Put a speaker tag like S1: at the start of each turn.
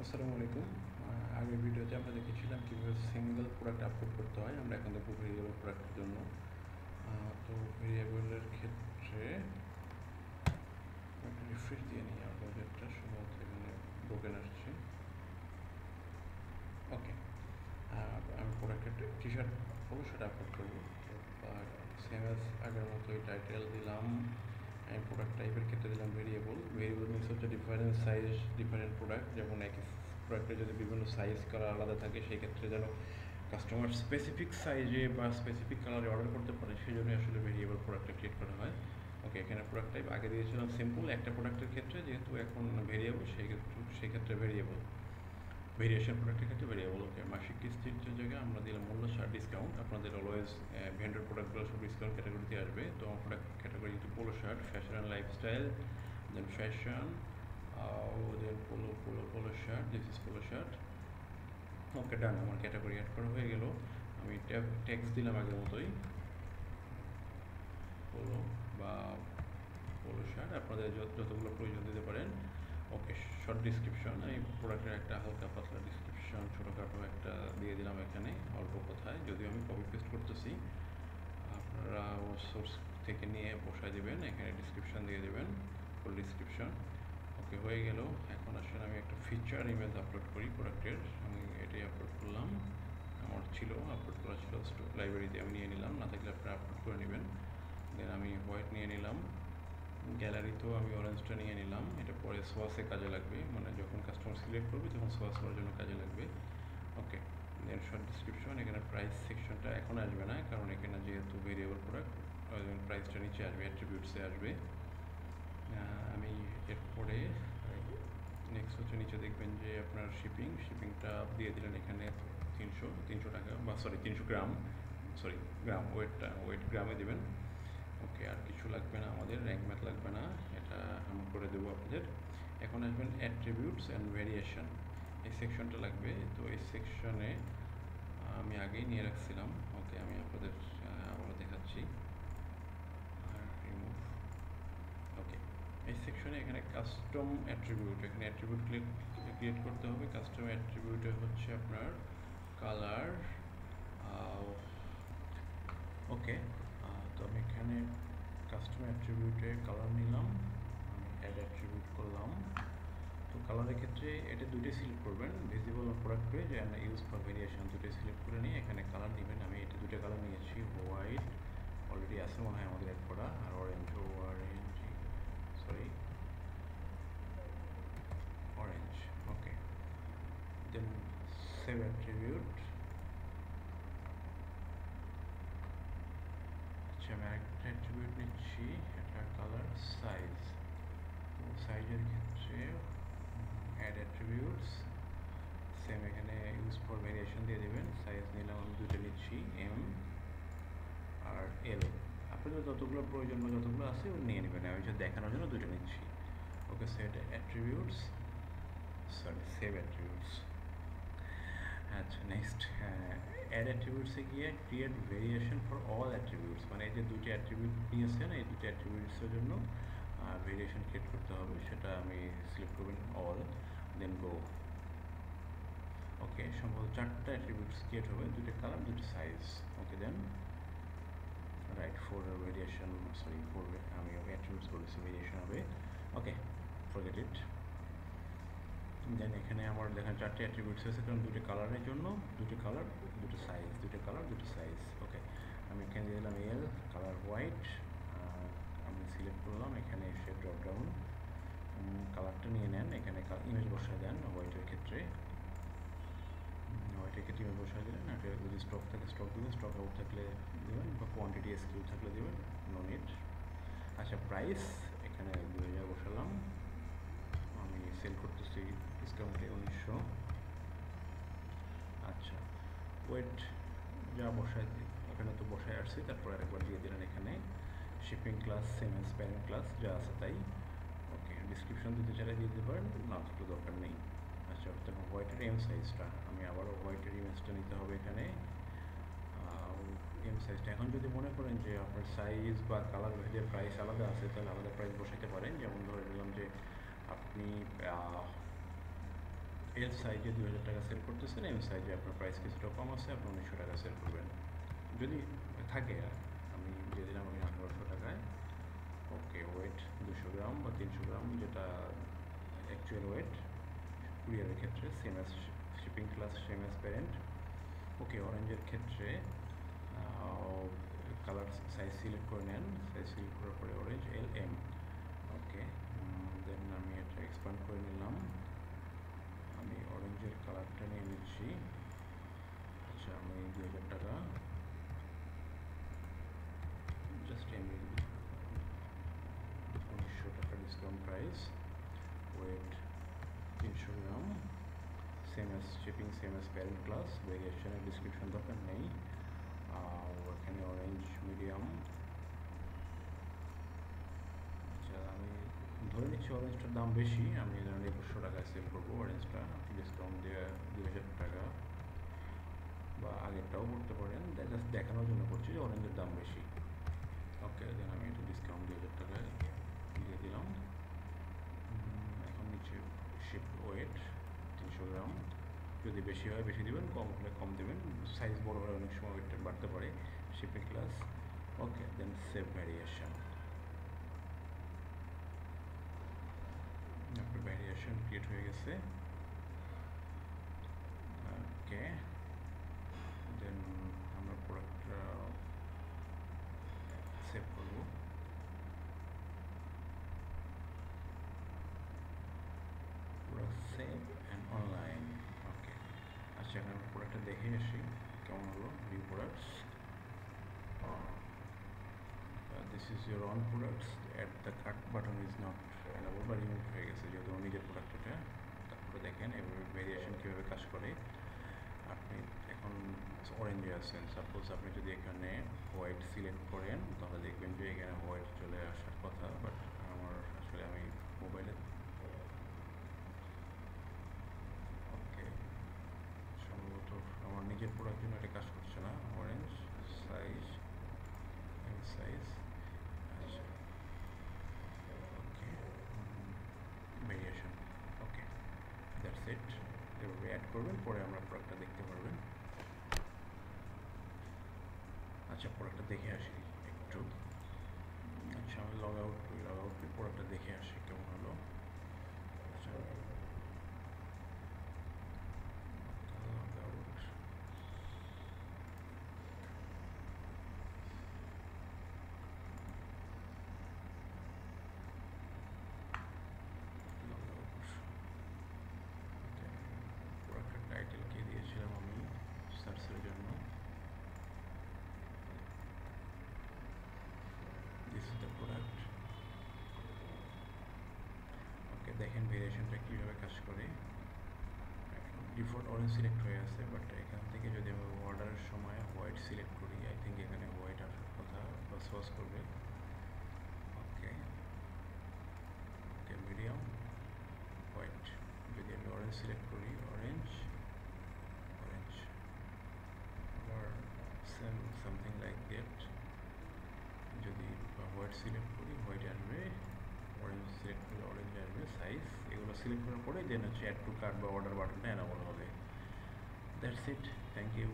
S1: আসসালামু আলাইকুম। আগের ভিডিওতে আমরা দেখেছিলাম কীভাবে সিঙ্গেল প্রোডাক্ট আপলোড করতে হয়। আমরা এখন দেখব ভেরিয়েবল প্রোডাক্টের জন্য। তো ভেরিয়েবলের ক্ষেত্রে একটা রিফ্রেশ দিয়ে নিই। আমার ব্রাউজারটা সম্ভবত এখানে ব্রোকেন আসছে। ওকে, আমি প্রোডাক্টের টি শার্ট পোলো সেটা আপলোড করবো। আর সেম অ্যাজ আগের মতোই টাইটেল দিলাম। আমি প্রোডাক্ট টাইপের ক্ষেত্রে দিলাম ভেরিয়েবল মিনস হচ্ছে ডিফারেন্ট সাইজ ডিফারেন্ট প্রোডাক্ট। যেমন একই প্রোডাক্টের যদি বিভিন্ন সাইজ কালার আলাদা থাকে সেই ক্ষেত্রে যেন কাস্টমার স্পেসিফিক সাইজে বা স্পেসিফিক কালারে অর্ডার করতে পারে, সেই জন্যই আসলে ভেরিয়েবল প্রোডাক্টটা ক্রিয়েট করা হয়। ওকে, এখানে প্রোডাক্ট টাইপ আগে দিয়েছিলাম সিম্পল একটা প্রোডাক্টের ক্ষেত্রে, যেহেতু এখন ভেরিয়েবল সেই ক্ষেত্রে ভেরিয়েবল, ভেরিয়েশন প্রোডাক্টের ক্ষেত্রে ভেরিয়েবল। ওকে, মাসিক কিস্তির জায়গায় আমরা দিলাম মূল্য ছাড় ডিসকাউন্ট। আপনাদের অলওয়েজ ভেন্ডর প্রোডাক্টগুলো সব ডিসকাউন্ট ক্যাটাগরিতে আসবে। তো আমার প্রোডাক্ট ক্যাটাগরি কিন্তু polo shirt, fashion and lifestyle, then fashion, then polo shirt, this is polo shirt. Okay, done, আমার ক্যাটাগরি অ্যাড করা হয়ে গেল। আমি ট্যাক্স দিলাম আগের মতোই পোলো বা পোলো শার্ট, আপনাদের যতগুলো প্রয়োজন দিতে পারেন। ওকে, শর্ট ডিসক্রিপশন, এই প্রোডাক্টের একটা হালকা পাতলা ডিসক্রিপশন ছোটোখাটো একটা দিয়ে দিলাম এখানে অল্প কথায়, যদিও আমি কপি পেস্ট করতেছি, আপনারা সোর্স থেকে নিয়ে বসায় দেবেন, এখানে ডিসক্রিপশন দিয়ে দেবেন, ফুল ডিসক্রিপশন। ওকে, হয়ে গেল। এখন আসলে আমি একটা ফিচার ইমেজ আপলোড করি প্রোডাক্টের। আমি এটাই আপলোড করলাম, আমার আপলোড করা ছিল লাইব্রেরিতে, আমি নিয়ে নিলাম, না থাকলে আপনারা আপলোড করে নেবেন। দেন আমি হোয়াইট নিয়ে নিলাম, গ্যালারিতেও আমি অরেঞ্জটা নিয়ে নিলাম। এটা পরে সোয়াসে কাজে লাগবে, মানে যখন কাস্টমার সিলেক্ট করবে তখন সোয়াস করার জন্য কাজে লাগবে। ওকে, দেন শর্ট ডিসক্রিপশন। এখানে প্রাইস সেকশনটা এখন আসবে না, কারণ এখানে যেহেতু ভেরিয়েবল প্রোডাক্ট, প্রাইসটা নিচে আসবে, অ্যাট্রিবিউটসে আসবে। আমি এরপরে নেক্সট হচ্ছে নিচে দেখবেন যে আপনার শিপিংটা দিয়ে দিলেন এখানে 300 টাকা, বা 300 গ্রাম, ওয়েট গ্রামে দেবেন। ওকে, আর কিছু লাগবে না, আমাদের র্যাঙ্ক ম্যাথ লাগবে না, এটা আমি করে দেবো আপনাদের। এখন আসবেন অ্যাট্রিবিউটস অ্যান্ড ভেরিয়েশন, এই সেকশনটা লাগবে। তো এই সেকশনে আমি আগেই নিয়ে রাখছিলাম। ওকে, আমি আপনাদের আবারও দেখাচ্ছি। রিমুভ। ওকে, এই সেকশনে এখানে কাস্টম অ্যাট্রিবিউট, এখানে অ্যাট্রিবিউট ক্রিয়েট করতে হবে। কাস্টম অ্যাট্রিবিউটে হচ্ছে আপনার কালার। ওকে, তো আমি এখানে কাস্টম অ্যাট্রিবিউটে কালার নিলাম, আমি অ্যাড অ্যাট্রিবিউট করলাম। তো কালারের ক্ষেত্রে এটা দুটোই সিলেক্ট করবেন, visible product page and use for variation, দুটোই সিলেক্ট করে নিয়ে এখানে কালার নেবেন। আমি এটা দুটো কালার নিয়েছি, হোয়াইট অলরেডি আছে মনে হয় আমাদের অ্যাড করা, আর অরেঞ্জ অরেঞ্জ। ওকে, দেন সেভ অ্যাট্রিবিউট। আচ্ছা, আমি আরেকটা অ্যাট্রিবিউট নিচ্ছি, এটা কালার সাইজ। তো সাইজের ক্ষেত্রে অ্যাড অ্যাট্রিবিউটস, সেম এখানে ইউজ ফর ভেরিয়েশন দিয়ে দেবেন। সাইজ নিলাম আমি দুটো নিচ্ছি, এম আর এল। আপনাদের যতগুলো প্রয়োজন বা যতগুলো আছে ওগুলো নিয়ে নেবেন, আমি হচ্ছে দেখানোর জন্য দুটো নিচ্ছি। ওকে, সেভ অ্যাট্রিবিউটস। আচ্ছা, নেক্সট অ্যাড অ্যাট্রিবিউটসে গিয়ে create variation for all attributes, মানে এই যে দুটি অ্যাট্রিবিউট নিয়েছেন, এই দুটি অ্যাট্রিবিউটসের জন্য ভেরিয়েশন ক্রিয়েট করতে হবে, সেটা আমি সিলেক্ট করবেন অল, দেন গো। ওকে, সম্ভবত 4টা অ্যাট্রিবিউটস ক্রিয়েট হবে, দুটো কালার, দুটো সাইজ। ওকে, দেন রাইট ফোর ভেরিয়েশন, আমি অ্যাট্রিবিউটস বলেছি, ভেরিয়েশন হবে। ওকে, ফরগেট ইট। দেন এখানে আমার দেখেন 4টে অ্যাট্রিবিউটস আছে, কারণ দুটো কালারের জন্য, দুটো কালার দুটো সাইজ। ওকে, আমি এখানে দিয়ে দিলাম এল, কালার হোয়াইট, আমি সিলেক্ট করলাম, এখানে এসে ড্রপ ডাউন কালারটা নিয়ে নেন, এখানে ইমেজ বসায় দেন হোয়াইটের ক্ষেত্রে ইমেজ বসায় দিলেন। এটা যদি স্টক থাকে স্টক দেবেন, স্টক আউট থাকলে দেবেন, বা কোয়ান্টিটি এসকিউ থাকলে দেবেন, নো নিড। আচ্ছা, প্রাইস এখানে 2000 বসালাম, আমি সেল করতেছি ডিসকাউন্টে 1900। আচ্ছা, ওয়েট যা বসায় এখানে তো বসায় আসছি, তারপর আরেকবার দিয়ে দিলেন এখানে shipping class same S parent class যা আছে তাই। ওকে, ডিসক্রিপশন দিতে চাইলে দিয়ে দিতে পারেন, না থাকলে দরকার নেই। আচ্ছা, তখন হোয়াইটের এম সাইজটা, আমি আবারও হোয়াইটের ইমেজটা নিতে হবে এখানে, এম সাইজটা। এখন যদি মনে করেন যে আপনার সাইজ বা কালার ভেদে প্রাইস আলাদা আছে, তাহলে আলাদা প্রাইস বসাতে পারেন। যেমন ধরে নিলাম যে আপনি এল সাইজে 2000 টাকা সেল করতেছেন, এম সাইজে আপনার প্রাইস কিছুটা কম আছে, আপনি 1900 টাকা সেল করবেন যদি থাকে। আমি দিয়ে দিলাম আমি 1800 টাকায়। ওকে, ওয়েট 200 গ্রাম বা 300 গ্রাম, যেটা অ্যাকচুয়াল ওয়েট কুরিয়ারের ক্ষেত্রে same as shipping class, same as parent. Okay, অরেঞ্জের ক্ষেত্রে কালার সাইজ সিলেক্ট করে নেন, সাইজ সিলেক্ট করার পরে অরেঞ্জ এল এম। ওকে, দেন আমি এটা এক্সপ্যান্ড করে নিলাম, আমি অরেঞ্জের কালারটা নিয়ে নিচ্ছি। আচ্ছা, আমি 2000 টাকা জাস্ট এমনি 1900 টাকা discount price, weight 300 gram, same as shipping, same as parent class, ভেরিয়েশনের ডিসক্রিপশন দরকার নেই। এখানে অরেঞ্জ মিডিয়াম। আচ্ছা, আমি ধরে নিচ্ছি অরেঞ্জটার দাম বেশি, আমি ধরেন 2100 টাকায় সেল করবো অরেঞ্জটা, ডিসকাউন্ট দিয়ে 2000 টাকা বা আগেরটাও করতে পারেন, জাস্ট দেখানোর জন্য করছি যে অরেঞ্জের দাম বেশি। ওকে, দেন আমি এটা ডিসকাউন্ট 2000 টাকায় দিয়ে দিলাম। এখন নিচে শিপ ওয়েট 300 গ্রাম, যদি বেশি হয় বেশি দেবেন, কম হলে কম দেবেন, সাইজ বড় হলে অনেক সময় ওয়েটটা বাড়তে পারে, shipping class. Okay, then save variation, আপনার ভ্যারিয়েশন ক্রিয়েট হয়ে গেছে। ওকে, দেন আমরা প্রোডাক্টটা সেভ করবো। Product save and online. Okay, আচ্ছা, এখন আমরা প্রোডাক্টটা দেখে আসি কেমন হলো। New products, this is your own products, at the cut button is not allowed বা রিমুভ হয়ে গেছে যেহেতু নিজের প্রোডাক্ট এটা। তারপরে দেখেন এভাবে ভেরিয়েশন কীভাবে কাজ করে। আপনি এখন অরেঞ্জে আছেন, সাপোজ আপনি যদি এখানে হোয়াইট সিলেক্ট করেন তাহলে দেখবেন যে এখানে হোয়াইট চলে আসার কথা, বাট আমার আসলে আমি মোবাইলে, ওকে, সম্ভবত আমার নিজের প্রোডাক্ট জন্য এটা কাজ করছে না। অরেঞ্জ সাইজ, এম সাইজ, আচ্ছা, ওকে, ভেরিয়েশন, ওকে, দ্যাটস ইট। এভাবে অ্যাড করবেন, পরে আমরা প্রোডাক্টটা দেখতে পারবেন। আচ্ছা, প্রোডাক্টটা দেখে আসি একটু। আচ্ছা, আমি লগ আউট করি, লগ আউট করে প্রোডাক্টটা দেখে আসি কেমন হলো। আচ্ছা, লগ আউট, লগ আউট। ওকে, প্রোডাক্টের টাইটেল কে দিয়েছিলাম আমি সার্চের জন্য, দিস ইজ দ্য প্রোডাক্ট। ওকে, দেখেন ভেরিয়েশনটা কীভাবে কাজ করে। ডিফল্ট অরেঞ্জ সিলেক্ট হয়ে আছে, বাট এখান থেকে যদি আমি অর্ডারের সময় হোয়াইট সিলেক্ট করি, আই থিঙ্ক এখানে হোয়াইট আসার কথা বা সোয়াস করবে। ওকে, ওকে, মিডিয়াম হোয়াইট, যদি আমি অরেঞ্জ সিলেক্ট করি, অরেঞ্জ, অরেঞ্জ, আবার সেম সামথিং লাইক দ্যাট, যদি হোয়াইট সিলেক্ট করি হোয়াইট আসবে, অরেঞ্জ সিলেক্ট করলে অরেঞ্জ আসবে। সাইজ এগুলো সিলেক্ট করার পরে দেন হচ্ছে অ্যাড টু কার্ট বা অর্ডার বাটনটা এনাবল হবে। That's it, thank you.